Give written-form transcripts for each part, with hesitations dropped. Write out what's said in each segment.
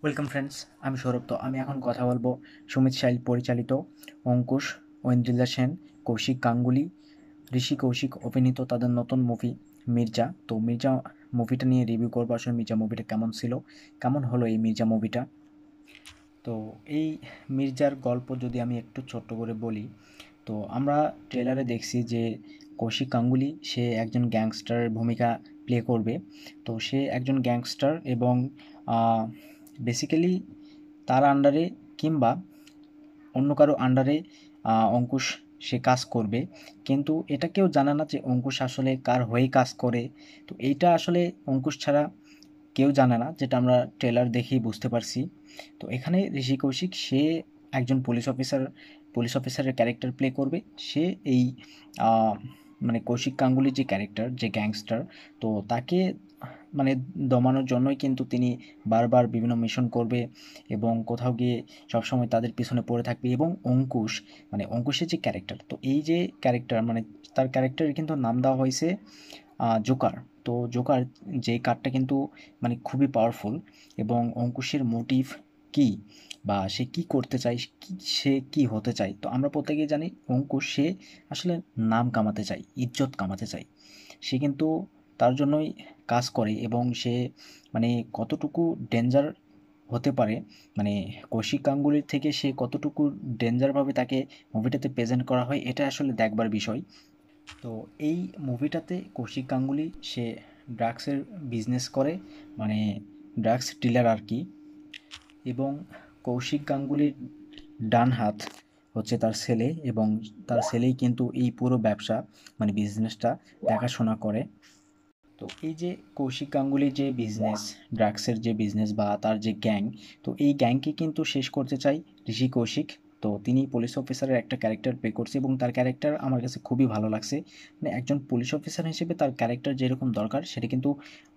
Welcome friends, আমি সৌরভ। তো আমি এখন কথা বলবো সুমিত সাইল পরিচালিত, অঙ্কুশ, ঐন্দ্রিলা সেন, কৌশিক গাঙ্গুলি, ঋষি কৌশিক অভিনীত তাদের নতুন মুভি মির্জা। তো মির্জা মুভিটা নিয়ে রিভিউ করবো, আসলে মির্জা মুভিটা কেমন ছিল, কেমন হলো এই মির্জা মুভিটা। তো এই মির্জার গল্প যদি আমি একটু ছোট্ট করে বলি, তো আমরা ট্রেলারে দেখছি যে কৌশিক গাঙ্গুলি সে একজন গ্যাংস্টারের ভূমিকা প্লে করবে। তো সে একজন গ্যাংস্টার এবং বেসিক্যালি তার আন্ডারে কিংবা অন্য কারো আন্ডারে অঙ্কুশ সে কাজ করবে, কিন্তু এটা কেউ জানে না যে অঙ্কুশ আসলে কার হয়ে কাজ করে। তো এইটা আসলে অঙ্কুশ ছাড়া কেউ জানে না, যেটা আমরা ট্রেলার দেখেই বুঝতে পারছি। তো এখানে ঋষি কৌশিক সে একজন পুলিশ অফিসারের ক্যারেক্টার প্লে করবে। সে এই আহ, মানে কৌশিক গাঙ্গুলির যে ক্যারেক্টার, যে গ্যাংস্টার, তো তাকে মানে দমানোর জন্যই কিন্তু তিনি বারবার বিভিন্ন মিশন করবে এবং কোথাও গিয়ে সবসময় তাদের পিছনে পড়ে থাকবে। এবং অঙ্কুশ, মানে অঙ্কুশের যে ক্যারেক্টার, তো এই যে ক্যারেক্টার মানে তার ক্যারেক্টারের কিন্তু নাম দেওয়া হয়েছে জোকার। তো জোকার যে কার্ডটা কিন্তু মানে খুবই পাওয়ারফুল। এবং অঙ্কুশের মোটিভ কী বা সে কি করতে চায়, সে কি হতে চায়, তো আমরা প্রত্যেকেই জানি অঙ্কুশ সে আসলে নাম কামাতে চায়, ইজ্জত কামাতে চায়। সে কিন্তু তার জন্যই কাজ করে এবং সে মানে কতটুকু ডেঞ্জার হতে পারে, মানে কৌশিক গাঙ্গুলির থেকে সে কতটুকু ডেঞ্জারভাবে তাকে মুভিটাতে প্রেজেন্ট করা হয়, এটা আসলে দেখবার বিষয়। তো এই মুভিটাতে কৌশিক গাঙ্গুলি সে ড্রাগসের বিজনেস করে, মানে ড্রাগস ডিলার আর কি। এবং কৌশিক গাঙ্গুলির ডান হাত হচ্ছে তার ছেলে, এবং তার ছেলেই কিন্তু এই পুরো ব্যবসা মানে বিজনেসটা দেখাশোনা করে। তো এই যে কৌশিক গাঙ্গুলির যে বিজনেস, ড্রাগসের যে বিজনেস বা তার যে গ্যাং, তো এই গ্যাংকে কিন্তু শেষ করতে চাই ঋষি কৌশিক। তো তিনি পুলিশ অফিসারের একটা ক্যারেক্টার প্লে করছে এবং তার ক্যারেক্টার আমার কাছে খুবই ভালো লাগছে। মানে একজন পুলিশ অফিসার হিসেবে তার ক্যারেক্টার যেরকম দরকার সেটা কিন্তু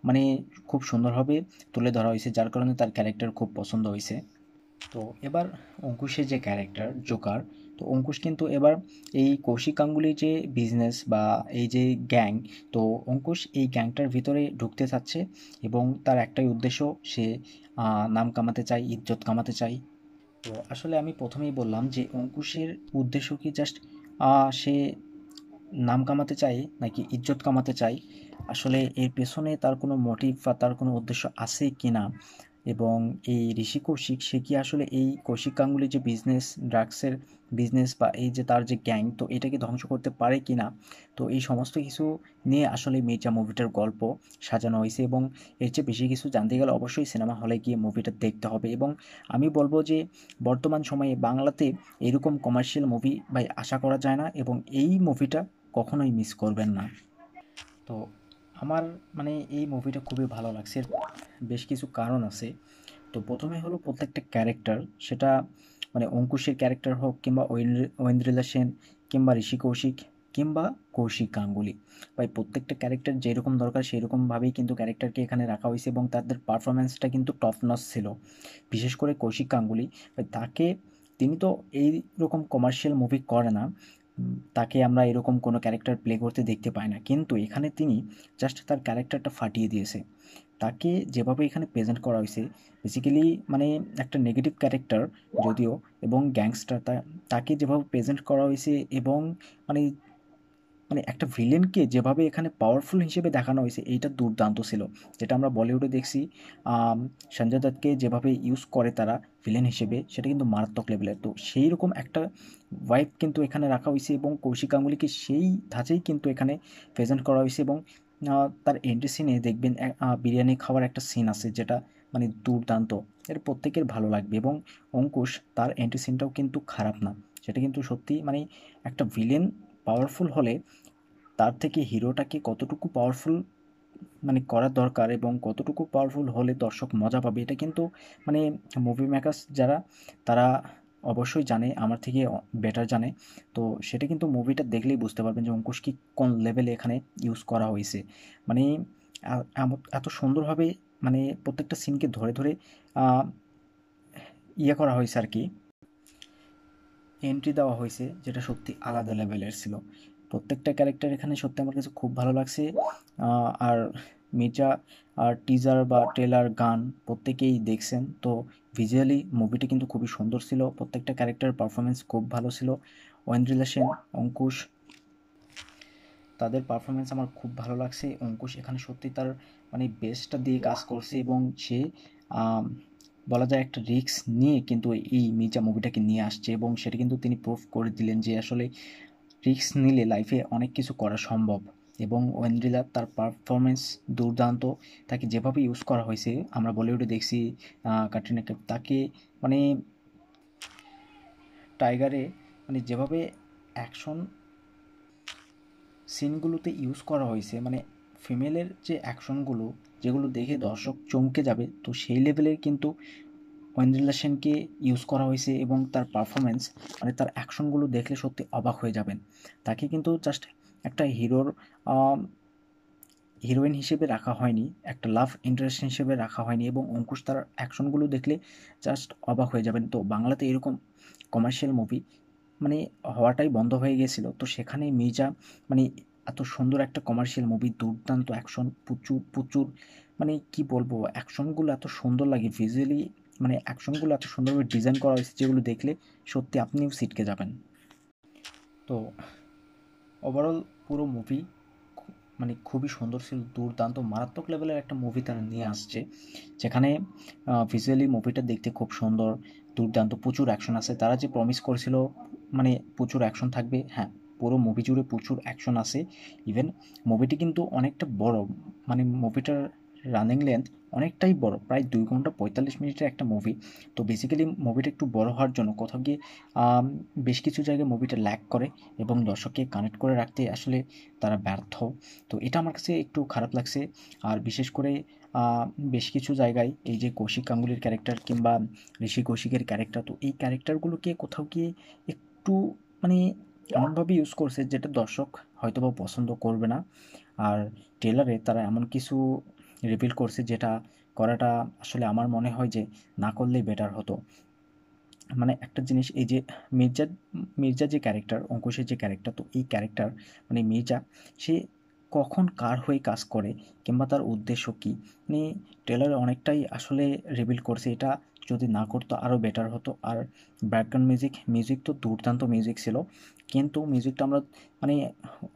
মানে খুব সুন্দরভাবে তুলে ধরা হয়েছে, যার কারণে তার ক্যারেক্টার খুব পছন্দ হয়েছে। তো এবার অঙ্কুশের যে ক্যারেক্টার জোকার, তো অঙ্কুশ কিন্তু এবার এই কৌশিক গাঙ্গুলির যে বিজনেস বা এই যে গ্যাং, তো অঙ্কুশ এই গ্যাংটার ভিতরে ঢুকতে চাচ্ছে এবং তার একটাই উদ্দেশ্য, সে নাম কামাতে চায়, ইজ্জত কামাতে চায়। তো আসলে আমি প্রথমেই বললাম যে অঙ্কুশের উদ্দেশ্য কি জাস্ট সে নাম কামাতে চায় নাকি ইজ্জত কামাতে চায়, আসলে এর পেছনে তার কোনো মোটিভ বা তার কোনো উদ্দেশ্য আছে কি না। এবং এই ঋষি কৌশিক সে কি আসলে এই কৌশিক গাঙ্গুলির যে বিজনেস, ড্রাগসের বিজনেস বা এই যে তার যে গ্যাং, তো এটাকে ধ্বংস করতে পারে কি না। তো এই সমস্ত কিছু নিয়ে আসলে মির্জা মুভিটার গল্প সাজানো হয়েছে। এবং এর চেয়ে বেশি কিছু জানতে গেলে অবশ্যই সিনেমা হলে গিয়ে মুভিটা দেখতে হবে। এবং আমি বলবো যে বর্তমান সময়ে বাংলাতে এরকম কমার্শিয়াল মুভি ভাই আশা করা যায় না, এবং এই মুভিটা কখনোই মিস করবেন না। তো আমার মানে এই মুভিটা খুবই ভালো লাগছে, এর বেশ কিছু কারণ আছে। তো প্রথমে হলো প্রত্যেকটা ক্যারেক্টার, সেটা মানে অঙ্কুশের ক্যারেক্টার হোক কিংবা ঐন্দ্রিলা সেন কিংবা ঋষি কৌশিক কিংবা কৌশিক গাঙ্গুলি, ভাই প্রত্যেকটা ক্যারেক্টার যেরকম দরকার সেই রকমভাবেই কিন্তু ক্যারেক্টারকে এখানে রাখা হয়েছে এবং তাদের পারফরমেন্সটা কিন্তু টপ নচ ছিল। বিশেষ করে কৌশিক গাঙ্গুলি, ভাই তাকে, তিনি তো এই রকম কমার্শিয়াল মুভি করে না, তাকে আমরা এরকম কোনো ক্যারেক্টার প্লে করতে দেখতে পাই না, কিন্তু এখানে তিনি জাস্ট তার ক্যারেক্টারটা ফাটিয়ে দিয়েছে। তাকে যেভাবে এখানে প্রেজেন্ট করা হয়েছে, বেসিক্যালি মানে একটা নেগেটিভ ক্যারেক্টার যদিও, এবং গ্যাংস্টার, তাকে যেভাবে প্রেজেন্ট করা হয়েছে এবং মানে মানে একটা ভিলেনকে যেভাবে এখানে পাওয়ারফুল হিসেবে দেখানো হয়েছে, এইটা দুর্দান্ত ছিল। যেটা আমরা বলিউডে দেখছি, সঞ্জয় দত্তকে যেভাবে ইউজ করে তারা ভিলেন হিসেবে, সেটা কিন্তু মারাত্মক লেভেলের। তো সেই রকম একটা ওয়াইফ কিন্তু এখানে রাখা হয়েছে এবং কৌশিক গাঙ্গুলিকে সেই ধাঁচেই কিন্তু এখানে প্রেজেন্ট করা হয়েছে। এবং তার এন্ট্রি সিনে দেখবেন বিরিয়ানি খাওয়ার একটা সিন আছে, যেটা মানে দুর্দান্ত, এটা প্রত্যেকের ভালো লাগবে। এবং অঙ্কুশ তার এন্ট্রি সিনটাও কিন্তু খারাপ না, সেটা কিন্তু সত্যি মানে একটা ভিলেন পাওয়ারফুল হলে তার থেকে হিরোটাকে কতটুকু পাওয়ারফুল মানে করা দরকার এবং কতটুকু পাওয়ারফুল হলে দর্শক মজা পাবে, এটা কিন্তু মানে মুভি মেকার্স যারা, তারা অবশ্যই জানে, আমার থেকে বেটার জানে। তো সেটা কিন্তু মুভিটা দেখলেই বুঝতে পারবেন যে অঙ্কুশ কি কোন লেভেলে এখানে ইউজ করা হয়েছে। মানে এত সুন্দরভাবে মানে প্রত্যেকটা সিনকে ধরে ধরে আহ, ইয়ে করা হয়েছে আর কি, এন্ট্রি দেওয়া হয়েছে, যেটা সত্যি আলাদা লেভেলের ছিল। প্রত্যেকটা ক্যারেক্টার এখানে সত্যি আমার কাছে খুব ভালো লাগছে। আর মির্জা আর টিজার বা ট্রেলার গান প্রত্যেকেই দেখছেন। তো ভিজুয়ালি মুভিটি কিন্তু খুবই সুন্দর ছিল, প্রত্যেকটা ক্যারেক্টার পারফরমেন্স খুব ভালো ছিল। ঐন্দ্রিলা সেন, অঙ্কুশ, তাদের পারফরমেন্স আমার খুব ভালো লাগছে। অঙ্কুশ এখানে সত্যি তার মানে বেস্টটা দিয়ে কাজ করছে এবং সে আম, বলা যায় একটা রিস্ক নিয়ে কিন্তু এই মির্জা মুভিটাকে নিয়ে আসছে এবং সেটা কিন্তু তিনি প্রুভ করে দিলেন যে আসলে রিস্ক নিলে লাইফে অনেক কিছু করা সম্ভব। এবং ঐন্দ্রিলা তার পারফরমেন্স দুর্দান্ত, তাকে যেভাবে ইউজ করা হয়েছে আমরা বলিউডে দেখছি ক্যাটরিনা কাইফ তাকে মানে টাইগারে মানে যেভাবে অ্যাকশন সিনগুলোতে ইউজ করা হয়েছে মানে ফিমেলের যে অ্যাকশনগুলো যেগুলো দেখে দর্শক চমকে যাবে, তো সেই লেভেলের কিন্তু ঐন্দ্রিলা সেনকে ইউজ করা হয়েছে এবং তার পারফরমেন্স মানে তার অ্যাকশনগুলো দেখলে সত্যি অবাক হয়ে যাবেন। তাকে কিন্তু জাস্ট একটা হিরোইন হিসেবে রাখা হয়নি, একটা লাভ ইন্টারেস্ট হিসেবে রাখা হয়নি এবং অঙ্কুশ তার অ্যাকশনগুলো দেখলে জাস্ট অবাক হয়ে যাবেন। তো বাংলাতে এরকম কমার্শিয়াল মুভি মানে হওয়াটাই বন্ধ হয়ে গেছিল, তো সেখানে মির্জা মানে এত সুন্দর একটা কমার্শিয়াল মুভি, দুর্দান্ত অ্যাকশন, প্রচুর প্রচুর মানে কি বলবো, অ্যাকশনগুলো এত সুন্দর লাগে ভিজুয়ালি, মানে অ্যাকশনগুলো এত সুন্দরভাবে ডিজাইন করা হয়েছে যেগুলো দেখলে সত্যি আপনিও ছিটকে যাবেন। তো ওভারঅল পুরো মুভি মানে খুবই সুন্দর ছিল, দুর্দান্ত মারাত্মক লেভেলের একটা মুভি তারা নিয়ে আসছে, যেখানে ভিজুয়ালি মুভিটা দেখতে খুব সুন্দর, দুর্দান্ত, প্রচুর অ্যাকশন আছে। তারা যে প্রমিস করেছিল মানে প্রচুর অ্যাকশন থাকবে, হ্যাঁ পুরো মুভি জুড়ে প্রচুর অ্যাকশন আছে। ইভেন মুভিটি কিন্তু অনেকটা বড়, মানে মুভিটার রানিং লেন্থ অনেকটাই বড়, প্রায় 2 ঘন্টা 45 মিনিটের একটা মুভি। তো বেসিক্যালি মুভিটা একটু বড় হওয়ার জন্য কোথাও গিয়ে বেশ কিছু জায়গায় মুভিটা ল্যাগ করে এবং দর্শককে কানেক্ট করে রাখতে আসলে তারা ব্যর্থ। তো এটা আমার কাছে একটু খারাপ লাগছে। আর বিশেষ করে বেশ কিছু জায়গায় এই যে কৌশিক গাঙ্গুলির ক্যারেক্টার কিংবা ঋষি কৌশিকের ক্যারেক্টার, তো এই ক্যারেক্টারগুলোকে কোথাও গিয়ে একটু মানে এমনভাবে ইউজ করছে যেটা দর্শক হয়তোবা পছন্দ করবে না। আর ট্রেলারে তারা এমন কিছু রিভিল করছে যেটা করাটা আসলে আমার মনে হয় যে না করলেই বেটার হতো। মানে একটা জিনিস, এই যে মির্জা মির্জা যে ক্যারেক্টার, অঙ্কুশের যে ক্যারেক্টার, তো এই ক্যারেক্টার মানে মির্জা সে কখন কার হয়ে কাজ করে কিংবা তার উদ্দেশ্য কী, মানে ট্রেলারে অনেকটাই আসলে রিভিল করছে, এটা যদি না করতো আরও বেটার হতো। আর ব্যাকগ্রাউন্ড মিউজিক তো দুর্দান্ত মিউজিক ছিল, কিন্তু মিউজিকটা আমরা মানে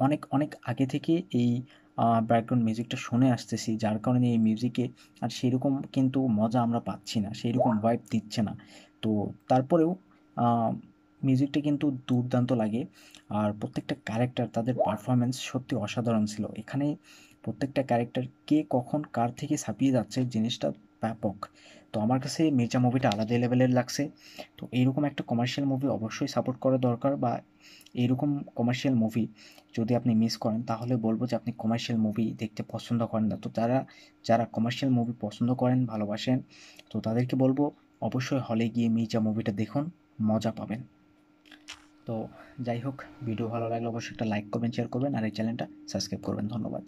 অনেক অনেক আগে থেকে এই ব্যাকগ্রাউন্ড মিউজিকটা শুনে আসতেছি, যার কারণে এই মিউজিকে আর সেরকম কিন্তু মজা আমরা পাচ্ছি না, সেই রকম ভাইব দিচ্ছে না। তো তারপরেও মিউজিকটা কিন্তু দুর্দান্ত লাগে। আর প্রত্যেকটা ক্যারেক্টার তাদের পারফরমেন্স সত্যি অসাধারণ ছিল এখানে, প্রত্যেকটা ক্যারেক্টার কে কখন কার থেকে ছাপিয়ে যাচ্ছে জিনিসটা ব্যাপক। তো আমার কাছে মির্জা মুভিটা আলাদা লেভেলের লাগছে। তো এইরকম একটা কমার্শিয়াল মুভি অবশ্যই সাপোর্ট করা দরকার, বা এইরকম কমার্শিয়াল মুভি যদি আপনি মিস করেন তাহলে বলবো যে আপনি কমার্শিয়াল মুভি দেখতে পছন্দ করেন না। তো যারা যারা কমার্শিয়াল মুভি পছন্দ করেন, ভালোবাসেন, তো তাদেরকে বলবো অবশ্যই হলে গিয়ে মির্জা মুভিটা দেখুন, মজা পাবেন। তো যাই হোক, ভিডিও ভালো লাগলে অবশ্যই একটা লাইক করবেন, শেয়ার করবেন আর এই চ্যানেলটা সাবস্ক্রাইব করবেন। ধন্যবাদ।